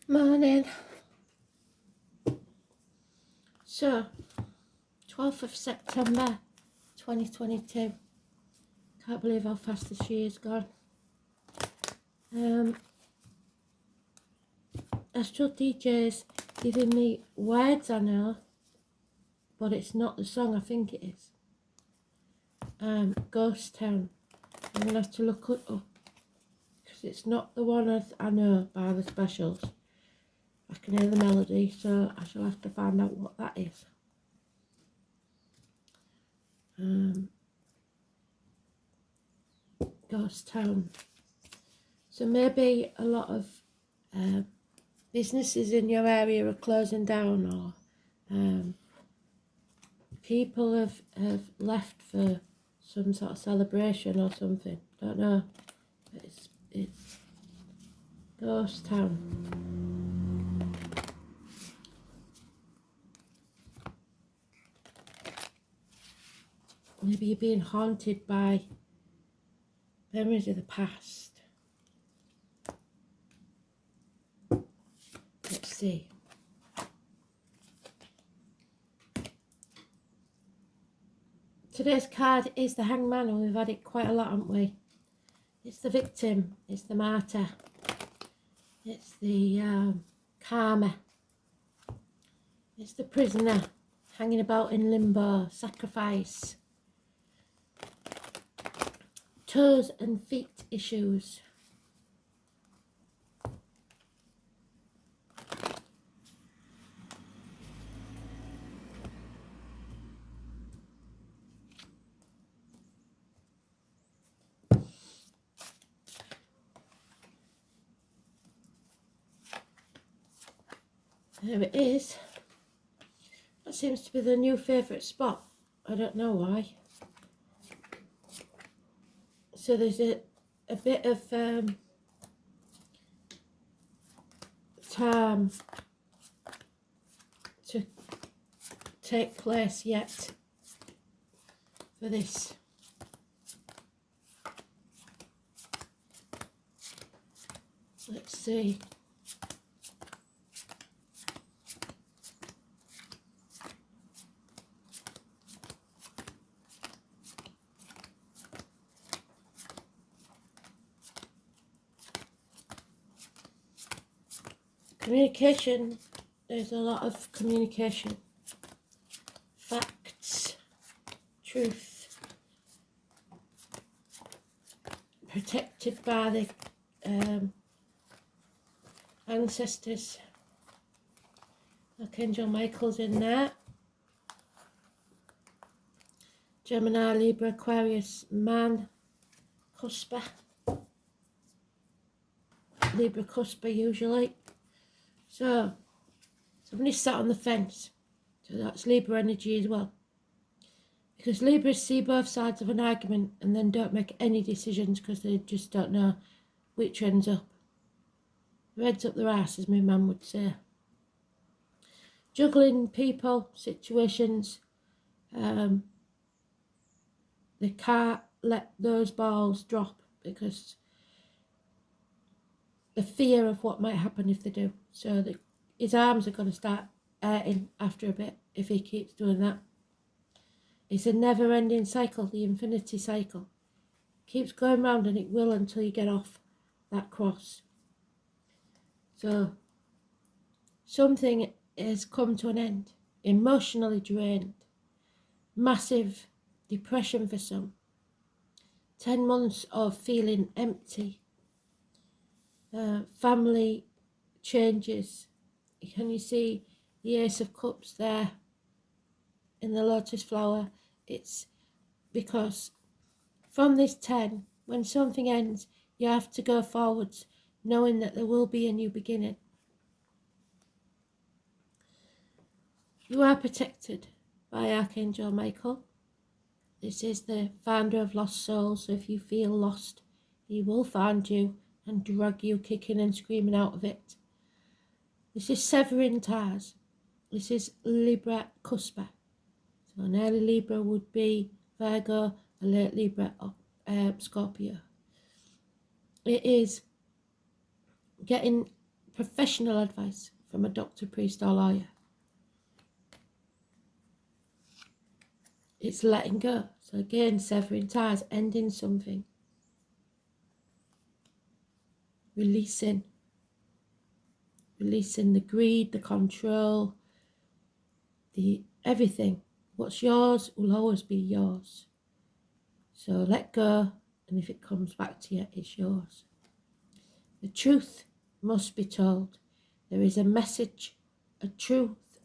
Morning. So, 12th of September 2022. Can't believe how fast this year's gone. Astro DJ's giving me words I know, but it's not the song I think it is. Ghost Town. I'm going to have to look it up because it's not the one I know by the specials. I can hear the melody, so I shall have to find out what that is. Ghost Town. So maybe a lot of businesses in your area are closing down, or people have left for some sort of celebration or something. Don't know. But it's Ghost Town. Maybe you're being haunted by memories of the past. Let's see. Today's card is the Hangman, and we've had it quite a lot, haven't we? It's the victim, it's the martyr, it's the karma, it's the prisoner hanging about in limbo, sacrifice, toes and feet issues. There it is. That seems to be the new favourite spot. I don't know why. So there's a bit of time to take place yet for this. Let's see. Communication, there's a lot of communication, facts, truth, protected by the ancestors. Archangel Michael's in there. Gemini, Libra, Aquarius, Man, Cusper. Libra Cusper usually. So, somebody sat on the fence. So that's Libra energy as well. Because Libras see both sides of an argument and then don't make any decisions because they just don't know which end's up. Red's up their arse, as my mum would say. Juggling people, situations. They can't let those balls drop because the fear of what might happen if they do. So his arms are going to start hurting after a bit if he keeps doing that. It's a never-ending cycle, the infinity cycle. Keeps going round, and it will until you get off that cross. So something has come to an end. Emotionally drained. Massive depression for some. 10 months of feeling empty. Family changes. Can you see the Ace of Cups there in the lotus flower? It's because from this 10, when something ends, you have to go forwards, knowing that there will be a new beginning. You are protected by Archangel Michael. This is the founder of lost souls, so if you feel lost, he will find you and drag you kicking and screaming out of it. This is severing ties. This is Libra Cusper. So an early Libra would be Virgo, a late Libra Scorpio. It is getting professional advice from a doctor, priest or lawyer. It's letting go. So again, severing ties, ending something. Releasing the greed, the control, the everything. What's yours will always be yours. So let go, and if it comes back to you, it's yours. The truth must be told. There is a message, a truth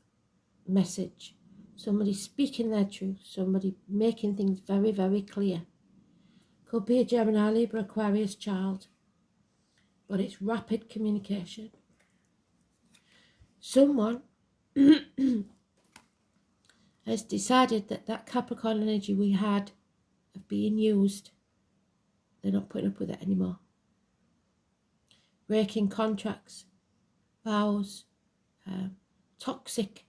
message. Somebody speaking their truth, somebody making things very, very clear. Could be a Gemini, Libra, Aquarius child, but it's rapid communication. Someone has decided that Capricorn energy we had of being used, they're not putting up with it anymore. Breaking contracts, vows, toxic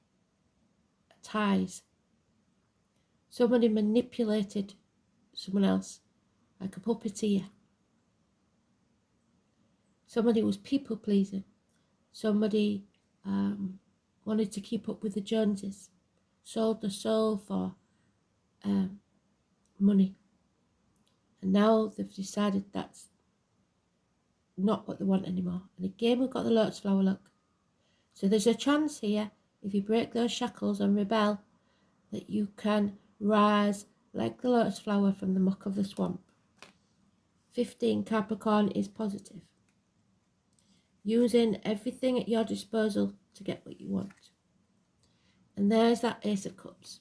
ties. Somebody manipulated someone else like a puppeteer. Somebody was people pleasing. Somebody wanted to keep up with the Joneses. Sold the soul for money. And now they've decided that's not what they want anymore. And again, we've got the lotus flower look. So there's a chance here, if you break those shackles and rebel, that you can rise like the lotus flower from the muck of the swamp. 15, Capricorn is positive. Using everything at your disposal to get what you want. And there's that Ace of Cups.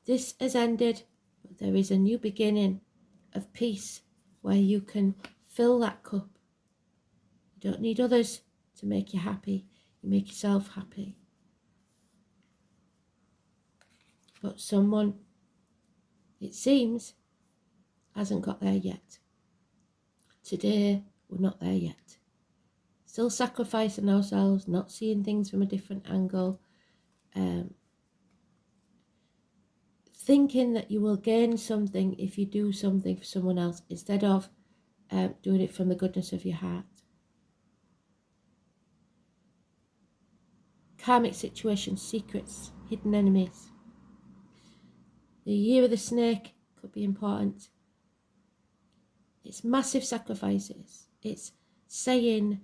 This has ended, but there is a new beginning of peace where you can fill that cup. You don't need others to make you happy. You make yourself happy. But someone, it seems, hasn't got there yet. Today, we're not there yet. Still sacrificing ourselves, not seeing things from a different angle. Thinking that you will gain something if you do something for someone else instead of doing it from the goodness of your heart. Karmic situations, secrets, hidden enemies. The year of the snake could be important. It's massive sacrifices. It's saying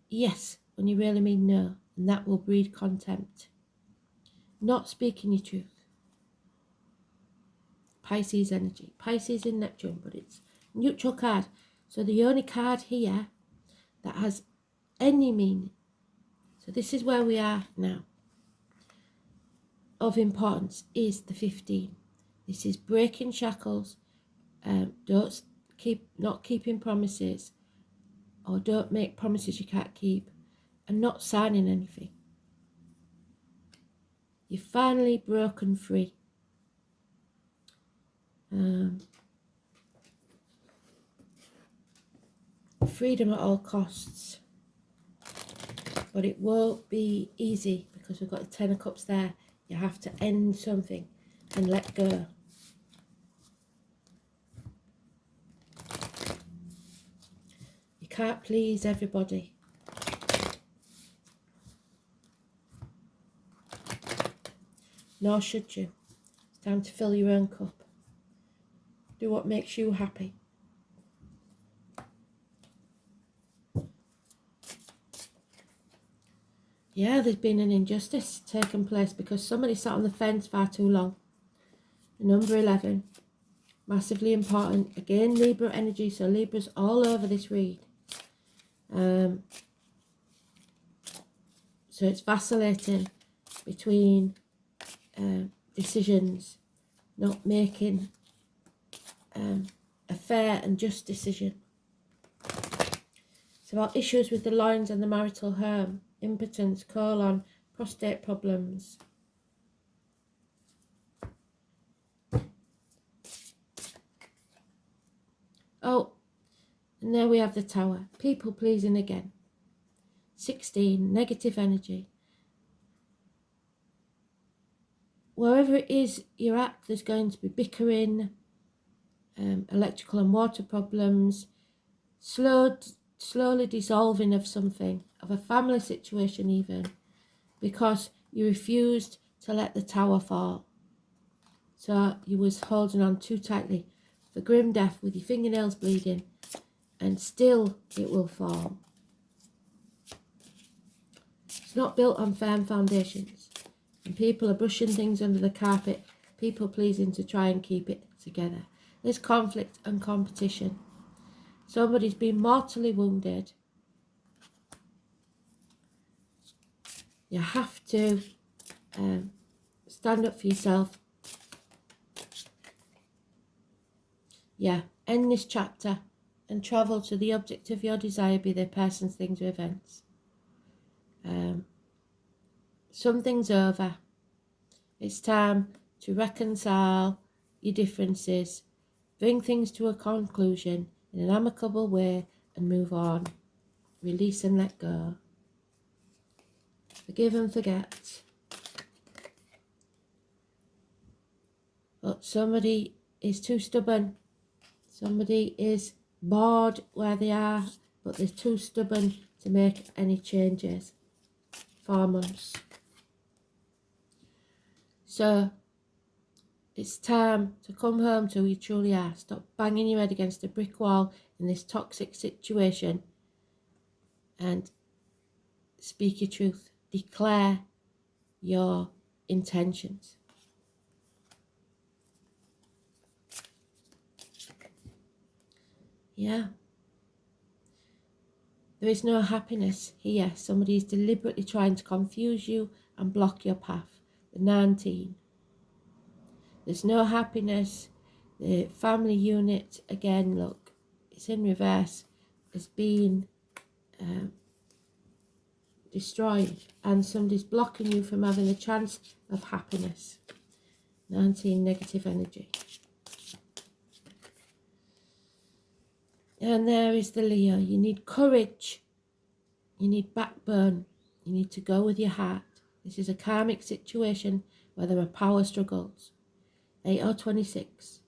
yes when you really mean no, and that will breed contempt. Not speaking your truth. Pisces energy. Pisces in Neptune, but it's neutral card. So the only card here that has any meaning. So this is where we are now. Of importance is the 15. This is breaking shackles. Not keeping promises, or don't make promises you can't keep, and not signing anything. You're finally broken free. Freedom at all costs. But it won't be easy because we've got the 10 of Cups there. You have to end something and let go. You can't please everybody. Nor should you. It's time to fill your own cup. Do what makes you happy. Yeah, there's been an injustice taking place because somebody sat on the fence far too long. Number 11, massively important. Again, Libra energy, so Libra's all over this read. So it's vacillating between decisions, not making a fair and just decision. It's about issues with the loins and the marital home, impotence, colon, prostate problems. Oh, and there we have the Tower. People pleasing again. 16, negative energy. Wherever it is you're at, there's going to be bickering, electrical and water problems, slowed slowly dissolving of something, of a family situation even, because you refused to let the tower fall. So you was holding on too tightly for grim death with your fingernails bleeding, and still it will fall. It's not built on firm foundations, and people are brushing things under the carpet, people pleasing to try and keep it together. There's conflict and competition. Somebody's been mortally wounded. You have to stand up for yourself. Yeah, end this chapter and travel to the object of your desire, be they persons, things or events. Something's over. It's time to reconcile your differences, bring things to a conclusion in an amicable way and move on. Release and let go. Forgive and forget. But somebody is too stubborn. Somebody is bored where they are, but they're too stubborn to make any changes. 4 months. So it's time to come home to who you truly are. Stop banging your head against a brick wall in this toxic situation and speak your truth. Declare your intentions. Yeah. There is no happiness here. Somebody is deliberately trying to confuse you and block your path. The 19. There's no happiness. The family unit, again, look, it's in reverse. It's been destroyed. And somebody's blocking you from having a chance of happiness. 19, negative energy. And there is the Leo. You need courage. You need backbone. You need to go with your heart. This is a karmic situation where there are power struggles. 8 or 26.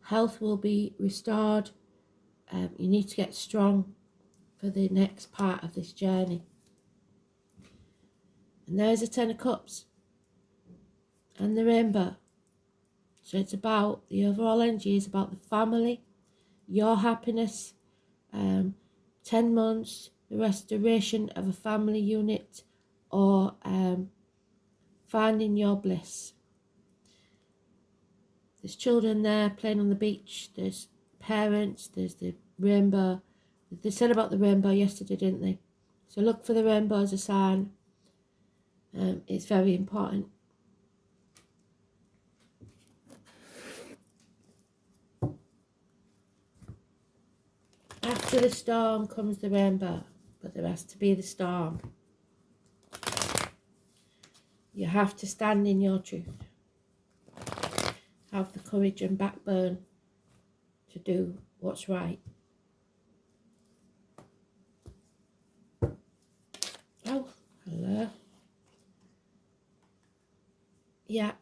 Health will be restored. You need to get strong for the next part of this journey. And there's a 10 of Cups. And the rainbow. So it's about, the overall energy is about the family, your happiness, 10 months, the restoration of a family unit, or finding your bliss. There's children there playing on the beach, there's parents, there's the rainbow. They said about the rainbow yesterday, didn't they? So look for the rainbow as a sign. It's very important. After the storm comes the rainbow, but there has to be the storm. You have to stand in your truth. Have the courage and backbone to do what's right. Oh, hello. Yeah.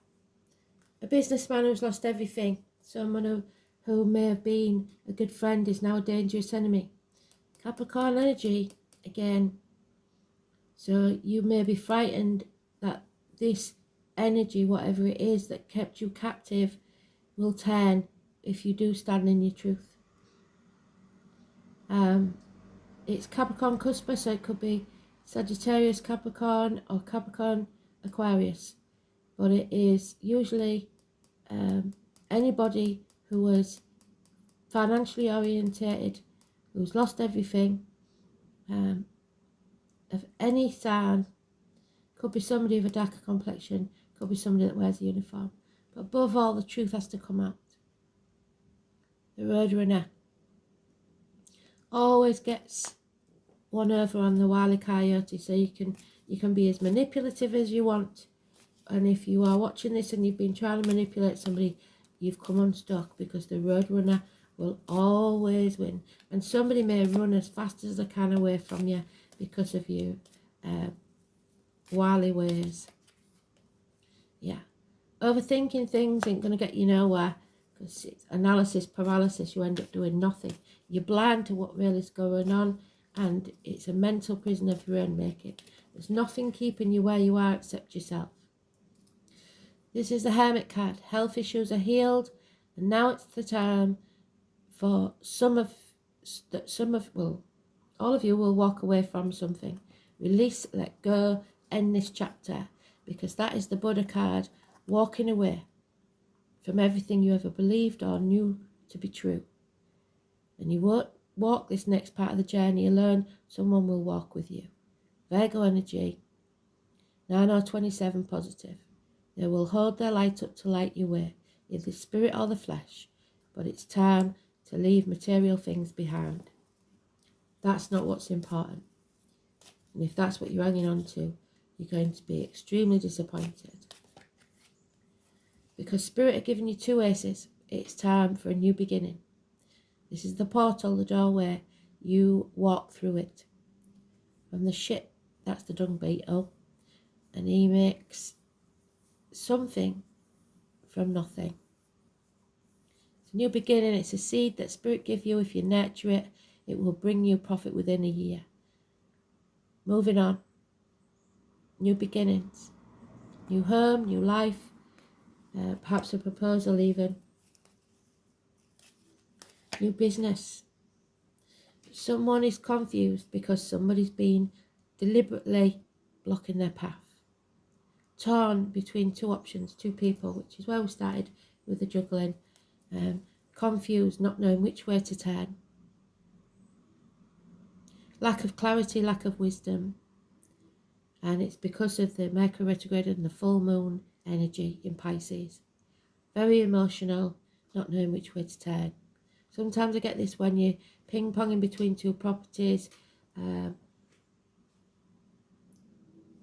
A businessman who's lost everything. Someone who may have been a good friend is now a dangerous enemy. Capricorn energy, again. So you may be frightened that this energy, whatever it is that kept you captive, will turn if you do stand in your truth. It's Capricorn cusper, so it could be Sagittarius Capricorn or Capricorn Aquarius. But it is usually anybody who was financially orientated, who's lost everything, of any sign. Could be somebody with a darker complexion, could be somebody that wears a uniform. But above all, the truth has to come out. The Roadrunner always gets one over on the Wile E. Coyote, so you can be as manipulative as you want. And if you are watching this and you've been trying to manipulate somebody, you've come unstuck, because the Roadrunner will always win. And somebody may run as fast as they can away from you because of you. Wily ways. Yeah. Overthinking things ain't going to get you nowhere, because it's analysis paralysis. You end up doing nothing. You're blind to what really is going on, and it's a mental prison of your own making. There's nothing keeping you where you are except yourself. This is the Hermit card. Health issues are healed, and now it's the time for all of you will walk away from something. Release, let go, end this chapter, because that is the Buddha card, walking away from everything you ever believed or knew to be true. And you won't walk this next part of the journey alone. Someone will walk with you. Virgo energy, 9027 positive. They will hold their light up to light your way, either the spirit or the flesh. But it's time to leave material things behind. That's not what's important. And if that's what you're hanging on to, you're going to be extremely disappointed. Because Spirit are giving you 2 aces. It's time for a new beginning. This is the portal, the doorway. You walk through it. From the shit, that's the dung beetle. And he makes something from nothing. It's a new beginning. It's a seed that Spirit give you. If you nurture it, it will bring you profit within a year. Moving on. New beginnings. New home, new life. Perhaps a proposal even. New business. Someone is confused because somebody's been deliberately blocking their path. Torn between 2 options, 2 people, which is where we started with the juggling. Confused, not knowing which way to turn. Lack of clarity, lack of wisdom. And it's because of the Mercury retrograde and the full moon energy in Pisces. Very emotional, not knowing which way to turn. Sometimes I get this when you're ping-ponging between 2 properties,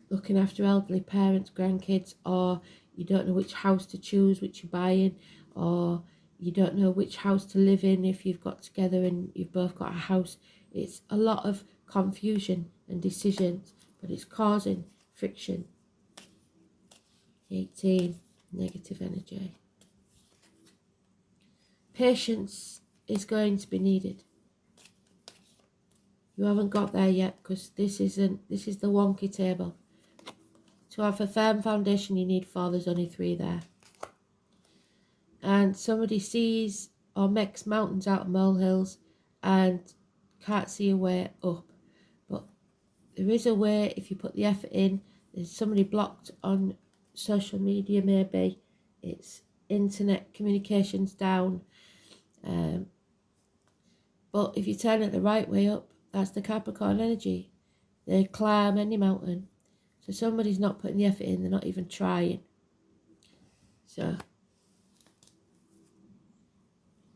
looking after elderly parents, grandkids, or you don't know which house to choose, which you're buying, or you don't know which house to live in if you've got together and you've both got a house. It's a lot of confusion and decisions, but it's causing friction. 18, negative energy. Patience is going to be needed. You haven't got there yet because this is the wonky table. To have a firm foundation you need 4, there's only 3 there. And somebody sees or makes mountains out of molehills and can't see a way up. But there is a way if you put the effort in. There's somebody blocked on social media maybe. It's internet communications down. But if you turn it the right way up, that's the Capricorn energy. They climb any mountain. So somebody's not putting the effort in, they're not even trying. So,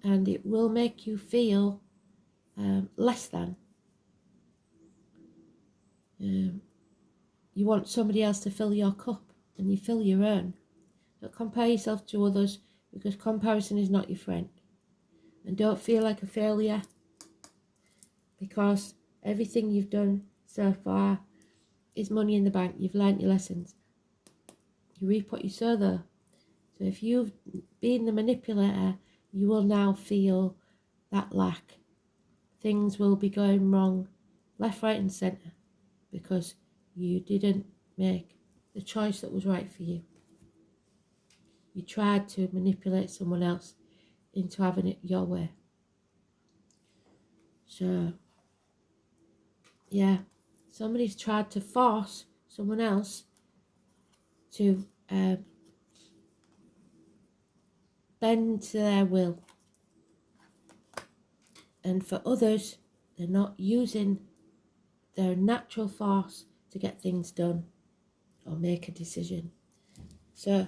and it will make you feel less than. You want somebody else to fill your cup and you fill your own. Don't compare yourself to others because comparison is not your friend. And don't feel like a failure because everything you've done so far is money in the bank. You've learnt your lessons. You reap what you sow though. So if you've been the manipulator, you will now feel that lack. Things will be going wrong left, right and centre because you didn't make the choice that was right for you. You tried to manipulate someone else into having it your way. So, yeah, somebody's tried to force someone else to bend to their will. And for others, they're not using their natural force to get things done or make a decision. So,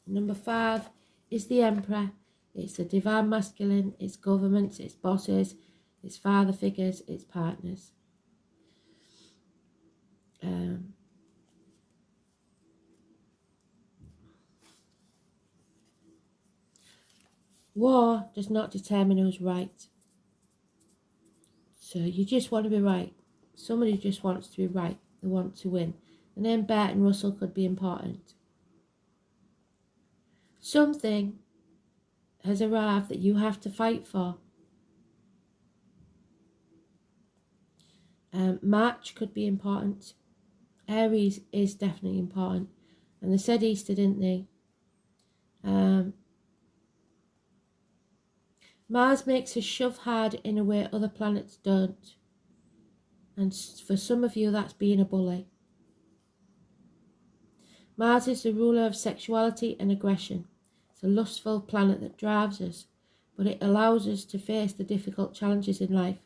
number 5 is the Emperor. It's the divine masculine, it's governments, it's bosses, it's father figures, it's partners. War does not determine who's right. So you just want to be right. Somebody just wants to be right. They want to win. The name Bert and Russell could be important. Something has arrived that you have to fight for. March could be important. Aries is definitely important. And they said Easter, didn't they? Mars makes us shove hard in a way other planets don't. And for some of you, that's being a bully. Mars is the ruler of sexuality and aggression. It's a lustful planet that drives us, but it allows us to face the difficult challenges in life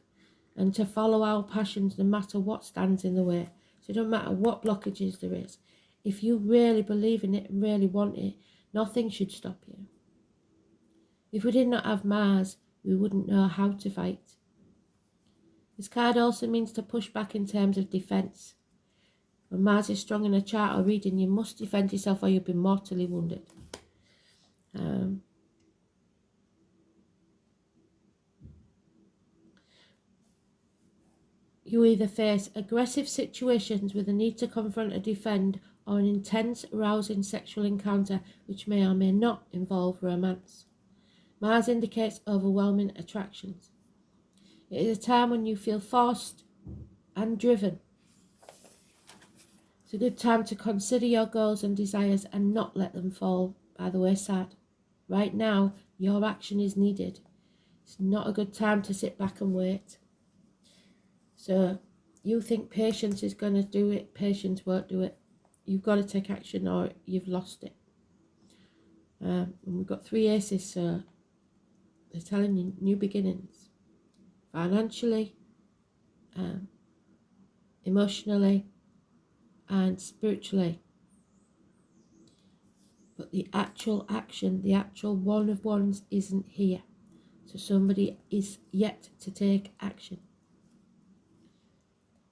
and to follow our passions no matter what stands in the way. So it doesn't matter what blockages there is. If you really believe in it and really want it, nothing should stop you. If we did not have Mars, we wouldn't know how to fight. This card also means to push back in terms of defence. When Mars is strong in a chart or reading, you must defend yourself or you'll be mortally wounded. You either face aggressive situations with a need to confront or defend, or an intense, arousing sexual encounter which may or may not involve romance. Mars indicates overwhelming attractions. It is a time when you feel forced and driven. It's a good time to consider your goals and desires and not let them fall by the wayside. Right now, your action is needed. It's not a good time to sit back and wait. So you think patience is going to do it, patience won't do it. You've got to take action or you've lost it. And we've got 3 aces, so they're telling you new beginnings. Financially, emotionally, and spiritually. But the actual action, the actual one of wands isn't here. So somebody is yet to take action.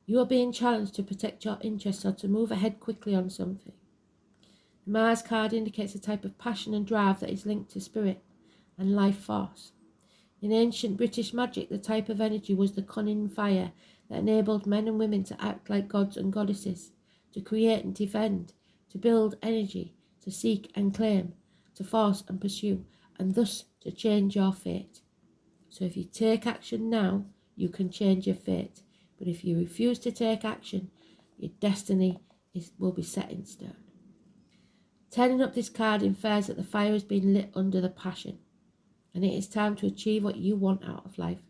You are being challenged to protect your interests or to move ahead quickly on something. The Mars card indicates a type of passion and drive that is linked to spirit and life force. In ancient British magic, the type of energy was the cunning fire that enabled men and women to act like gods and goddesses, to create and defend, to build energy, to seek and claim, to force and pursue, and thus to change your fate. So if you take action now, you can change your fate. But if you refuse to take action, your destiny will be set in stone. Turning up this card infers that the fire has been lit under the passion, and it is time to achieve what you want out of life.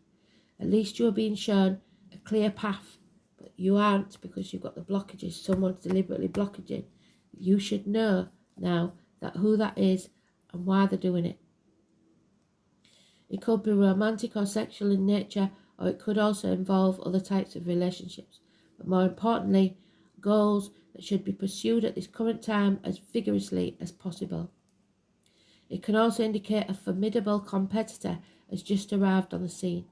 At least you are being shown a clear path, but you aren't because you've got the blockages. Someone's deliberately blocking it. You should know now that who that is and why they're doing it. It could be romantic or sexual in nature, or it could also involve other types of relationships. But more importantly, goals that should be pursued at this current time as vigorously as possible. It can also indicate a formidable competitor has just arrived on the scene.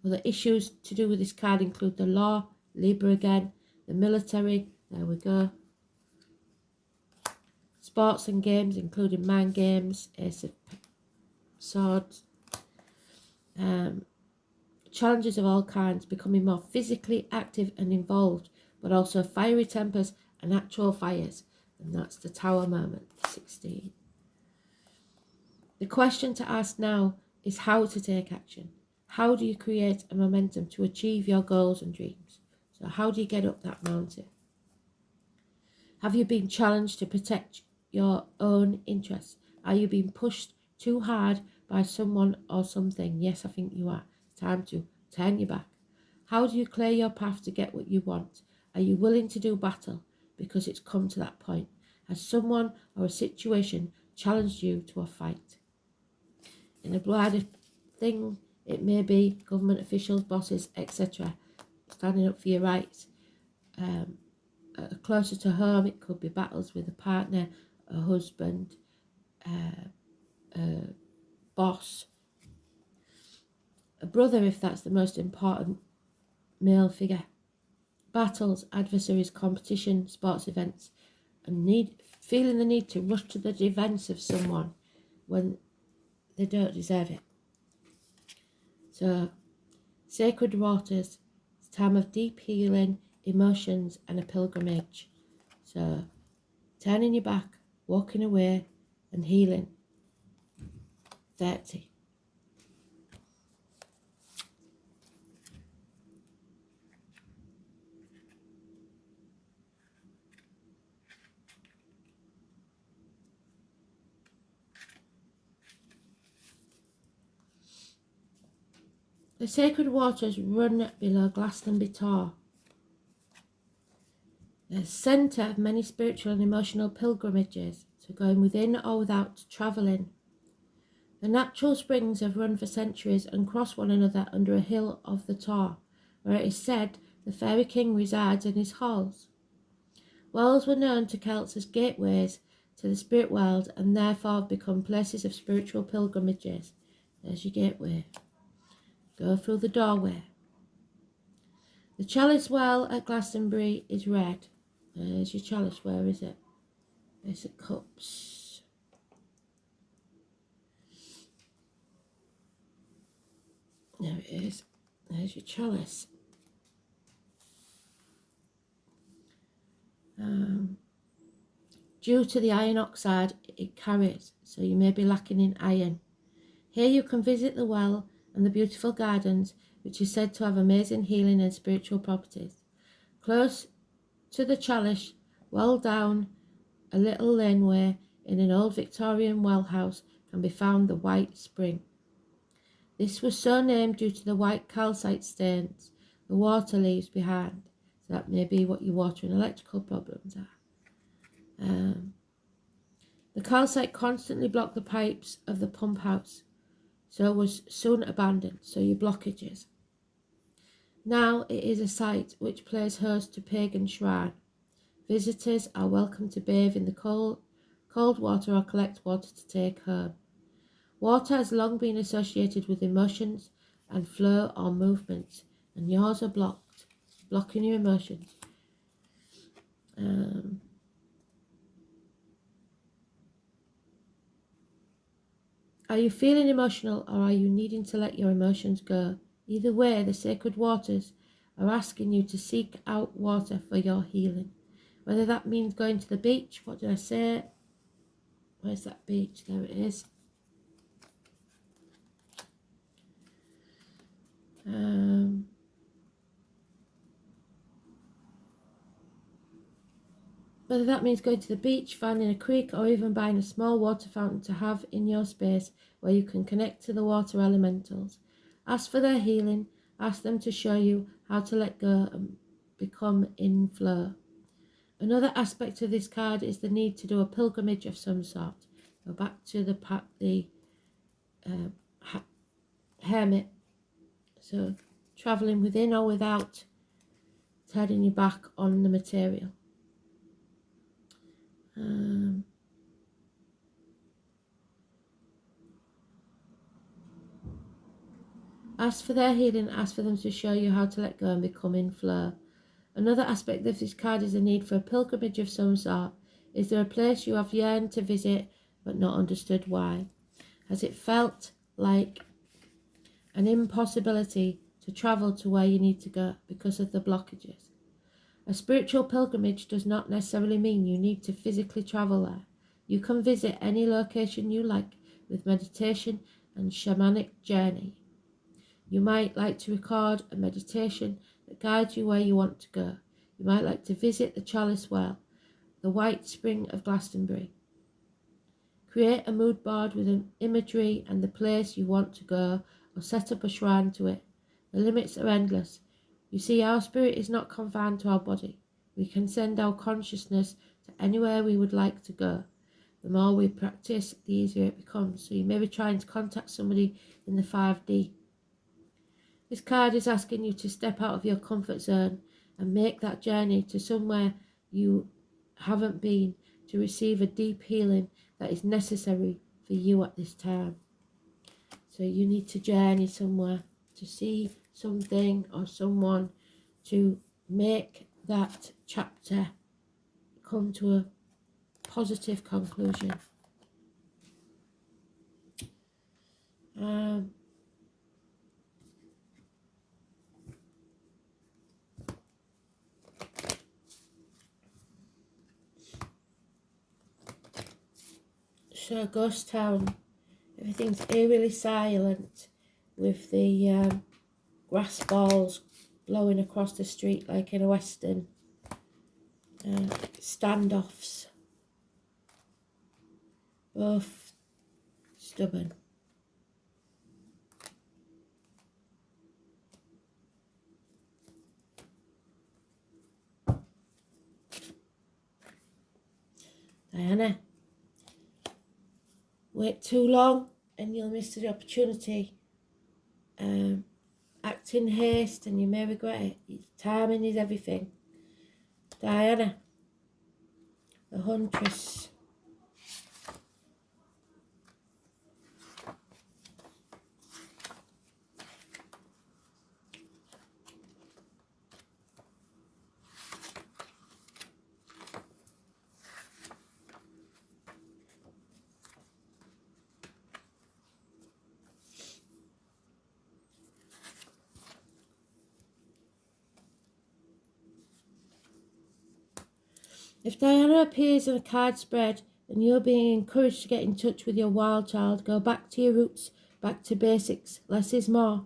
Other issues to do with this card include the law, Libra again, the military, there we go, sports and games including mind games, Ace of Swords, challenges of all kinds, becoming more physically active and involved, but also fiery tempers and actual fires, and that's the Tower moment, 16. The question to ask now is how to take action. How do you create a momentum to achieve your goals and dreams? So how do you get up that mountain? Have you been challenged to protect your own interests? Are you being pushed too hard by someone or something? Yes, I think you are. It's time to turn your back. How do you clear your path to get what you want? Are you willing to do battle because it's come to that point? Has someone or a situation challenged you to a fight? In a wider thing, it may be government officials, bosses, etc. standing up for your rights. Closer to home, it could be battles with a partner, a husband, a boss, a brother if that's the most important male figure. Battles, adversaries, competition, sports events, and feeling the need to rush to the defence of someone when they don't deserve it. So, sacred waters, it's a time of deep healing, emotions and a pilgrimage. So, turning your back, walking away and healing. 30. The sacred waters run below Glastonbury Tor, the centre of many spiritual and emotional pilgrimages, so going within or without travelling. The natural springs have run for centuries and cross one another under a hill of the Tor, where it is said the fairy king resides in his halls. Wells were known to Celts as gateways to the spirit world and therefore have become places of spiritual pilgrimages. There's your gateway. Go through the doorway. The chalice well at Glastonbury is red. There's your chalice. Where is it? Ace of Cups. There it is. There's your chalice. Due to the iron oxide it carries, so you may be lacking in iron. Here you can visit the well and the beautiful gardens, which is said to have amazing healing and spiritual properties. Close to the chalice, well down a little laneway in an old Victorian well house, can be found the White Spring. This was so named due to the white calcite stains the water leaves behind. So that may be what your water and electrical problems are. The calcite constantly blocked the pipes of the pump house, so was soon abandoned, so your blockages. Now it is a site which plays host to pagan shrine. Visitors are welcome to bathe in the cold water or collect water to take home. Water has long been associated with emotions and flow or movements, and yours are blocked, blocking your emotions. Are you feeling emotional, or are you needing to let your emotions go? Either way, the sacred waters are asking you to seek out water for your healing. Whether that means going to the beach. What did I say? Where's that beach? There it is. Whether that means going to the beach, finding a creek, or even buying a small water fountain to have in your space where you can connect to the water elementals. Ask for their healing. Ask them to show you how to let go and become in flow. Another aspect of this card is the need to do a pilgrimage of some sort. Go back to the hermit. So travelling within or without, turning your back on the material. Ask for their healing, ask for them to show you how to let go and become in flow. Another aspect of this card is a need for a pilgrimage of some sort. Is there a place you have yearned to visit but not understood why? Has it felt like an impossibility to travel to where you need to go because of the blockages? A spiritual pilgrimage does not necessarily mean you need to physically travel there. You can visit any location you like with meditation and shamanic journey. You might like to record a meditation that guides you where you want to go. You might like to visit the Chalice Well, the White Spring of Glastonbury. Create a mood board with an imagery and the place you want to go, or set up a shrine to it. The limits are endless. You see, our spirit is not confined to our body. We can send our consciousness to anywhere we would like to go. The more we practice, the easier it becomes. So you may be trying to contact somebody in the 5D. This card is asking you to step out of your comfort zone and make that journey to somewhere you haven't been, to receive a deep healing that is necessary for you at this time. So you need to journey somewhere to see something or someone to make that chapter come to a positive conclusion. So ghost town, everything's eerily silent with the grass balls blowing across the street like in a western. Standoffs, both stubborn. Diana, wait too long and you'll miss the opportunity. Act in haste and you may regret it. Timing is everything. Diana, the Huntress. If Diana appears on a card spread and you're being encouraged to get in touch with your wild child, go back to your roots, back to basics. Less is more.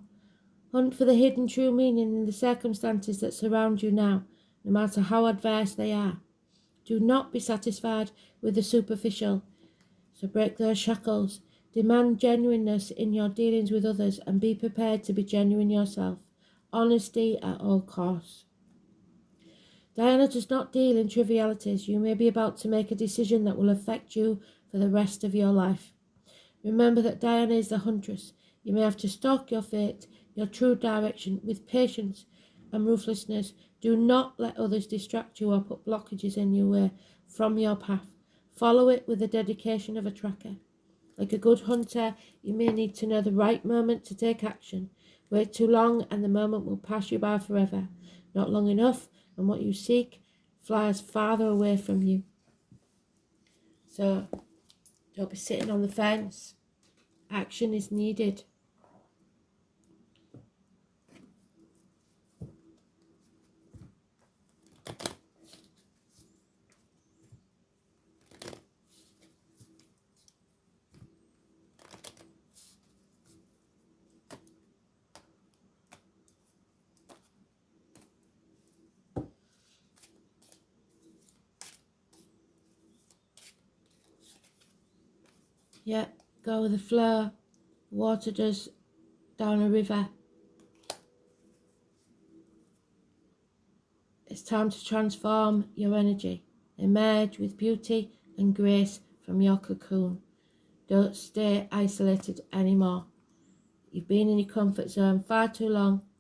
Hunt for the hidden true meaning in the circumstances that surround you now, no matter how adverse they are. Do not be satisfied with the superficial. So break those shackles. Demand genuineness in your dealings with others and be prepared to be genuine yourself. Honesty at all costs. Diana does not deal in trivialities. You may be about to make a decision that will affect you for the rest of your life. Remember that Diana is the Huntress. You may have to stalk your fate, your true direction, with patience and ruthlessness. Do not let others distract you or put blockages in your way from your path. Follow it with the dedication of a tracker. Like a good hunter, you may need to know the right moment to take action. Wait too long and the moment will pass you by forever. Not long enough, and what you seek flies farther away from you. So, don't be sitting on the fence. Action is needed. Yeah, go with the flow. Water does down a river. It's time to transform your energy. Emerge with beauty and grace from your cocoon. Don't stay isolated anymore. You've been in your comfort zone far too long.